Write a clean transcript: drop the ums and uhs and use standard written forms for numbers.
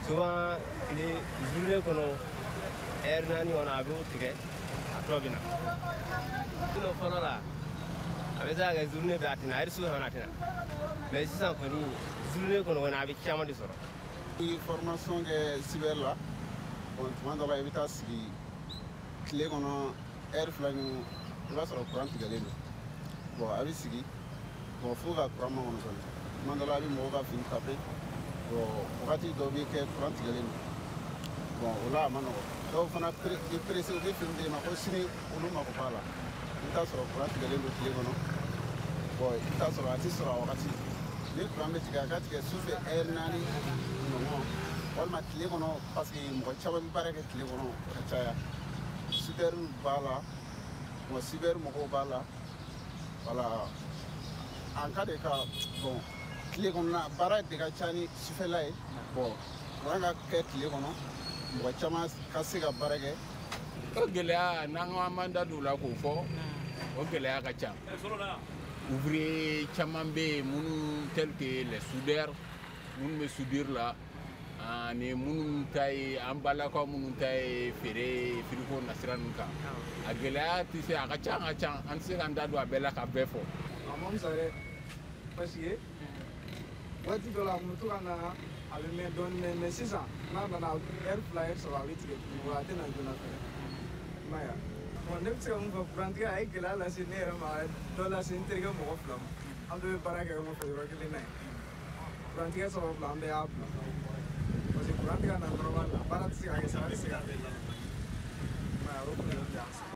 souvent les journées qu'on a air nani on a vu tigé a tobina sinon fana la avec ça les journées batina air souvent on a tina mais si ça koni journée qu'on a avec chama de soro formation que cyber là bon tuma dɔ la i bɛ taa sigi tile kɔnɔ heure fila ni i b'a sɔrɔ courant tigɛlen don bon a bɛ sigi bon fo ka courant makɔnɔ sɔrɔ tuma dɔ la a bɛ mɔgɔw ka fini tape bon wagati dɔ bɛ kɛ courant tigɛlen don bon o la a ma nɔgɔ dɔw fana bɛ pressé u bɛ fini d'e ma ko sini olu mako b'a la i bɛ taa sɔrɔ courant tigɛlen don tile kɔnɔ bon i bɛ taa sɔrɔ a tɛ sɔrɔ a wagati ni courant bɛ tigɛ a ka tigɛ sufɛ heure naani ɲɔgɔn walima tile kɔnɔ parce que mɔgɔ caman bɛ baara kɛ tile kɔnɔ ka caya cyber b'a la bon cyber mɔgɔw b'a la voilà en cas de cas bon tile kɔnɔna baara de ka ca ni sufɛla ye bon courant ka kɛ tile kɔnɔ mɔgɔ caman ka se ka baara kɛ o gɛlɛya n'an ko an b'an da don o la k'o fɔ o gɛlɛya ka ca ouvrier caman bɛ yen minnu tel que les soudeurs minnu bɛ soudure la ani minnu ta ye an balakaw minnu ta ye feere firiko nasira ninnu kan a gɛlɛya tɛ se a ka ca an tɛ se k'an da don a bɛɛ la ka bɛɛ fɔ. a ma fisa dɛ parce que waati dɔ la a kun bɛ to ka na a bɛ mɛn dɔɔnin mais sisan n'a nana heure fila heure saba a bɛ tigɛ tuguni wa a tɛ na joona fɛnɛ i m'a ye wa bon ne bɛ se ka mun fɔ kurantigɛ a ye gɛlɛya lase ne yɛrɛ ma dɔ lase n terikɛ mɔgɔ fila ma an bɛɛ bɛ baara kɛ ɲɔgɔn fɛ yɔrɔ kelen na yen kurantigɛ sababu la an bɛɛ y'a bila parce que kurantigɛ na dɔrɔn baara tɛ se ka kɛ sara tɛ se ka kɛ i m'a ye o problème bɛ yan.